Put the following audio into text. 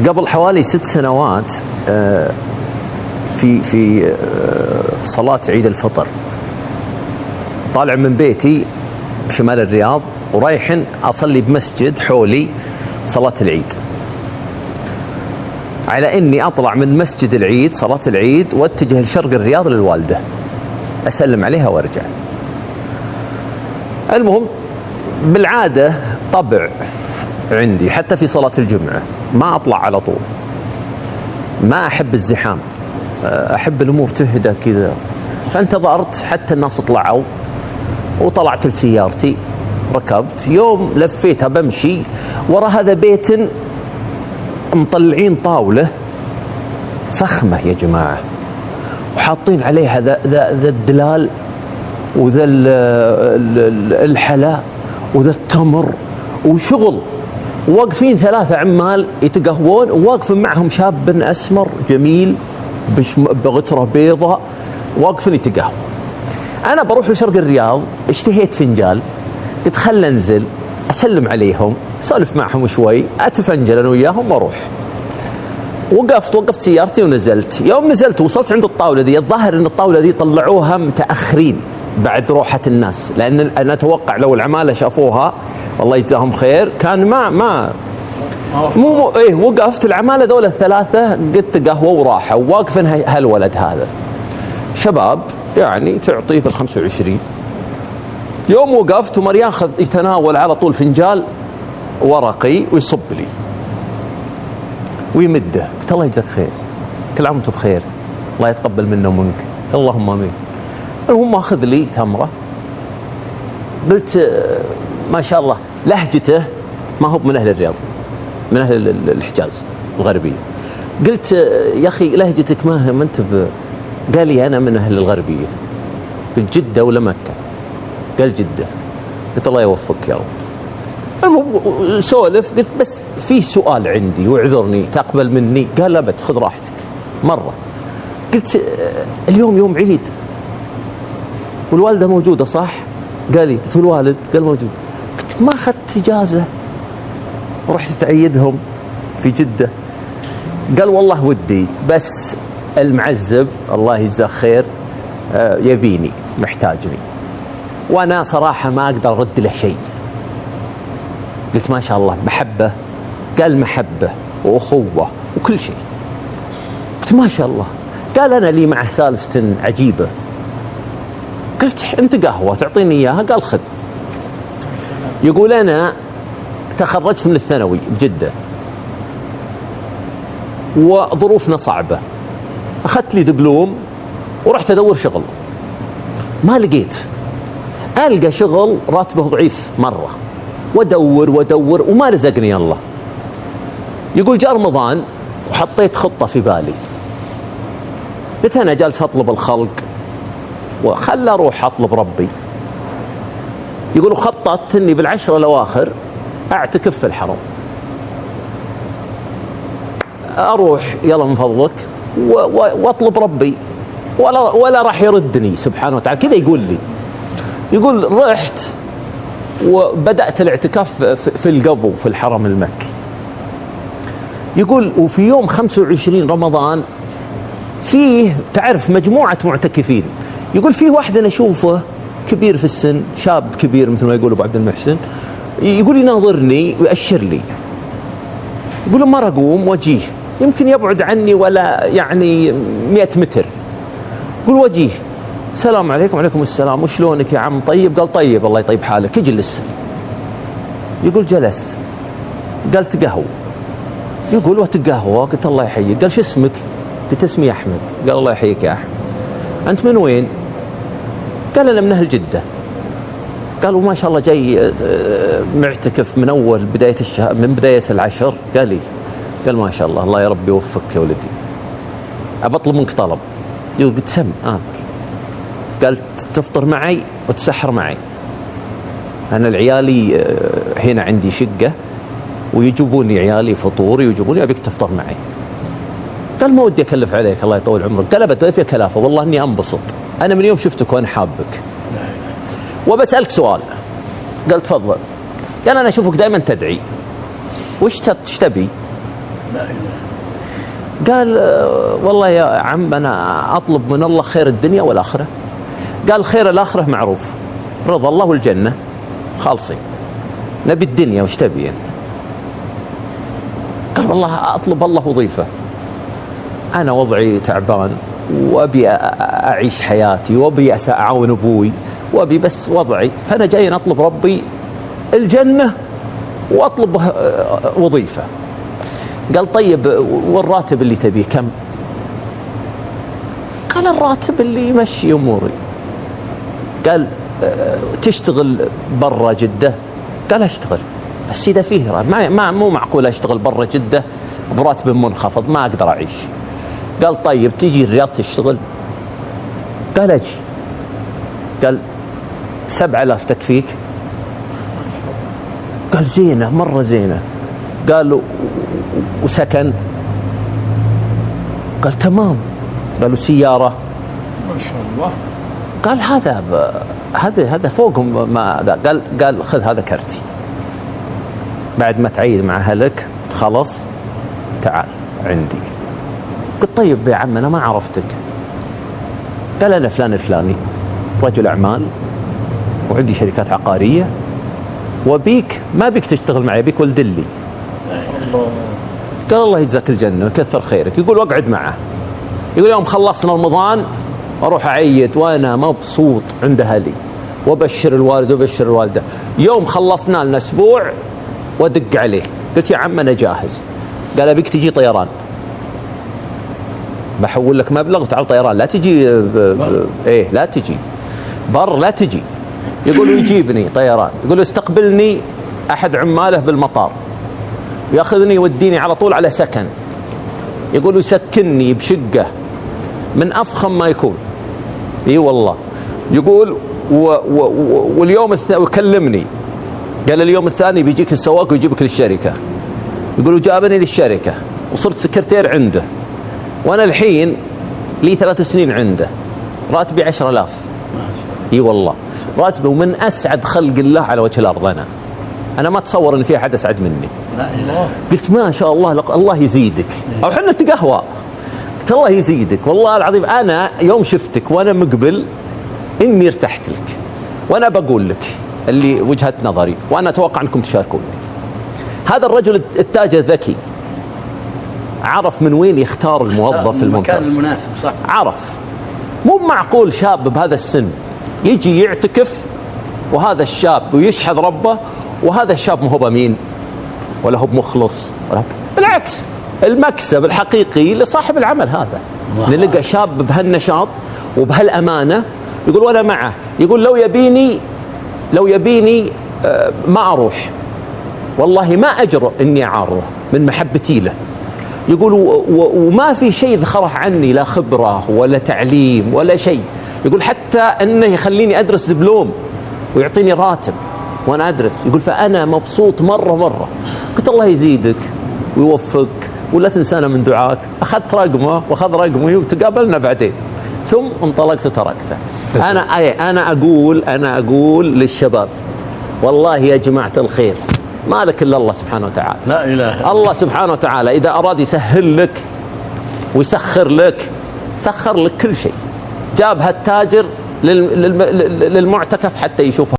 قبل حوالي 6 سنوات في صلاة عيد الفطر، طالع من بيتي بشمال الرياض ورايح أصلي بمسجد حولي صلاة العيد، على إني أطلع من مسجد العيد صلاة العيد واتجه لشرق الرياض للوالدة أسلم عليها وارجع. المهم بالعادة طبع عندي حتى في صلاة الجمعة ما أطلع على طول، ما أحب الزحام، أحب الأمور تهدى كذا. فانتظرت حتى الناس طلعوا وطلعت لسيارتي ركبت. يوم لفيتها بمشي ورا هذا بيت مطلعين طاولة فخمة يا جماعة وحاطين عليها ذا الدلال وذا الحلا وذا التمر وشغل، وواقفين 3 عمال يتقهوون وواقف معهم شاب أسمر جميل بغترة بيضاء واقفين يتقهوون. أنا بروح لشرق الرياض اشتهيت فنجال، قلت خل انزل أسلم عليهم سولف معهم شوي أتفنجل أنا وياهم وأروح. وقفت سيارتي ونزلت. يوم نزلت وصلت عند الطاولة دي، الظاهر أن الطاولة دي طلعوها متأخرين بعد روحة الناس، لأن أنا أتوقع لو العمالة شافوها والله يجزاهم خير كان ما وقفت العمالة دولة 3 قلت قهوة وراحة وواقفين هالولد هذا شباب يعني تعطيه بال25. يوم وقفت ومر ياخذ يتناول على طول فنجال ورقي ويصب لي ويمده، قلت الله يجزاك خير كل عام وانتم بخير الله يتقبل منا ومنك اللهم امين. المهم اخذ لي تمره، قلت ما شاء الله لهجته ما هو من اهل الرياض، من اهل الحجاز الغربيه. قلت يا اخي لهجتك ما انت قال لي انا من اهل الغربيه. قلت جده ولا مكه؟ قال جده. قلت الله يوفقك يا رب. المهم سولف، قلت بس في سؤال عندي واعذرني تقبل مني؟ قال لا بد خذ راحتك مره. قلت اليوم يوم عيد والوالده موجوده صح؟ قال لي. قلت الوالد؟ قال موجود. قلت ما اخذت اجازه ورحت تعيدهم في جده؟ قال والله ودي بس المعزب الله يجزاه خير يبيني محتاجني وانا صراحه ما اقدر ارد له شيء. قلت ما شاء الله محبه؟ قال محبه واخوه وكل شيء. قلت ما شاء الله. قال انا لي معه سالفه عجيبه. قلت انت قهوه تعطيني اياها؟ قال خذ. يقول انا تخرجت من الثانوي بجده وظروفنا صعبه، اخذت لي دبلوم ورحت ادور شغل ما لقيت، القى شغل راتبه ضعيف مره وادور وما رزقني الله. يقول جاء رمضان وحطيت خطه في بالي، قلت انا جالس اطلب الخلق وخل اروح اطلب ربي. يقولوا خططت اني بال10 الأواخر اعتكف في الحرم، اروح يلا من فضلك واطلب ربي ولا راح يردني سبحانه وتعالى كذا. يقول لي، يقول رحت وبدأت الاعتكاف في القبو في الحرم المكي. يقول وفي يوم 25 رمضان فيه تعرف مجموعة معتكفين، يقول فيه واحد أنا أشوفه كبير في السن، شاب كبير مثل ما يقول أبو عبد المحسن، يقول يناظرني ويأشر لي، يقول ما أقوم وجيه يمكن يبعد عني ولا يعني 100 متر، يقول وجيه السلام عليكم. وعليكم السلام، وشلونك يا عم؟ طيب؟ قال طيب الله يطيب حالك. يجلس، يقول جلس، قال تقهوى، يقول وتقهوى. قلت الله يحييك. قال شو اسمك؟ قلت اسمي أحمد. قال الله يحييك يا أحمد. أنت من وين؟ قال أنا من أهل جدة. قال وما شاء الله جاي معتكف من أول بداية الشهر من بداية العشر؟ قال لي. قال ما شاء الله الله يا رب يوفقك يا ولدي، أبى أطلب منك طلب. يقول قلت سم آمر. قال تفطر معي وتسحر معي، أنا العيالي هنا عندي شقة ويجيبوني عيالي فطوري ويجيبوني، أبيك تفطر معي. قال ما ودي أكلف عليك الله يطول عمرك. قال أبد ما فيها كلافة والله إني أنبسط، أنا من يوم شفتك وأنا حابك وبسألك سؤال. قال تفضل. قال أنا أشوفك دائما تدعي، وش تبي؟ لا إله. قال والله يا عم أنا أطلب من الله خير الدنيا والآخرة. قال خير الآخرة معروف، رضا الله والجنة خالصين، نبي الدنيا وش تبي أنت؟ قال والله أطلب الله وظيفة، أنا وضعي تعبان وأبي أعيش حياتي وأبي أعاون أبوي وأبي بس وضعي، فأنا جاي أطلب ربي الجنة وأطلب وظيفة. قال طيب والراتب اللي تبيه كم؟ قال الراتب اللي يمشي أموري. قال تشتغل برا جدة؟ قال أشتغل، بس إذا فيه مو معقول أشتغل برا جدة براتب منخفض، ما أقدر أعيش. قال طيب تيجي الرياض تشتغل؟ قال أجي. قال 7000 تكفيك؟ قال زينة مرة زينة. قالوا وسكن؟ قال تمام. قالوا سيارة؟ ما شاء الله. قال هذا فوق ما قال خذ هذا كرتي، بعد ما تعيد مع أهلك تخلص تعال عندي. قلت طيب يا عم أنا ما عرفتك. قال أنا فلان الفلاني، رجل أعمال وعندي شركات عقارية وبيك ما بيك تشتغل معي، بيك ولد لي. الله. قال الله يجزاك الجنة ويكثر خيرك. يقول واقعد معه. يقول يوم خلصنا رمضان أروح أعيد وأنا مبسوط عند أهلي وبشر الوالد وبشر الوالدة. يوم خلصنا لنا أسبوع وأدق عليه قلت يا عم أنا جاهز. قال أبيك تجي طيران، بحول لك مبلغ وتعال طيران، لا تجي إيه لا تجي بر، لا تجي. يقول يجيبني طيران، يقول استقبلني أحد عماله بالمطار ويأخذني يوديني على طول على سكن. يقول يسكنني بشقة من أفخم ما يكون. إيه والله. يقول واليوم الثاني وكلمني قال اليوم الثاني بيجيك السواق ويجيبك للشركة. يقولوا جابني للشركة وصرت سكرتير عنده، وأنا الحين لي 3 سنين عنده، راتبي 10,000. إيه والله راتبه ومن أسعد خلق الله على وجه الأرض. أنا ما أتصور إن في أحد أسعد مني. لا إله. قلت ما شاء الله الله يزيدك، أو حنا نتقهوى. قلت الله يزيدك والله العظيم. أنا يوم شفتك وأنا مقبل إني ارتحت لك، وأنا بقول لك اللي وجهة نظري وأنا أتوقع أنكم تشاركوني. هذا الرجل التاجر ذكي، عرف من وين يختار الموظف الممتاز، المكان المناسب. صح. عرف. مو معقول شاب بهذا السن يجي يعتكف وهذا الشاب ويشحذ ربه، وهذا الشاب ما هو بمين ولا هو بمخلص ولا بالعكس. المكسب الحقيقي لصاحب العمل هذا اللي لقى شاب بهالنشاط وبهالأمانة. يقول وأنا معه. يقول لو يبيني ما أروح، والله ما أجرؤ إني أعارضه من محبتي له. يقول وما في شيء ذخره عني، لا خبرة ولا تعليم ولا شيء. يقول حتى أنه يخليني أدرس دبلوم ويعطيني راتب وأنا أدرس. يقول فأنا مبسوط مرة. قلت الله يزيدك ويوفقك ولا تنسانا من دعاك. أخذت رقمه وأخذ رقمي وتقابلنا بعدين، ثم انطلقت وتركته. أنا أقول للشباب والله يا جماعة الخير ما لك إلا الله سبحانه وتعالى. لا إله. الله سبحانه وتعالى إذا أراد يسهل لك ويسخر لك، سخر لك كل شيء. جاب هالتاجر للمعتكف حتى يشوف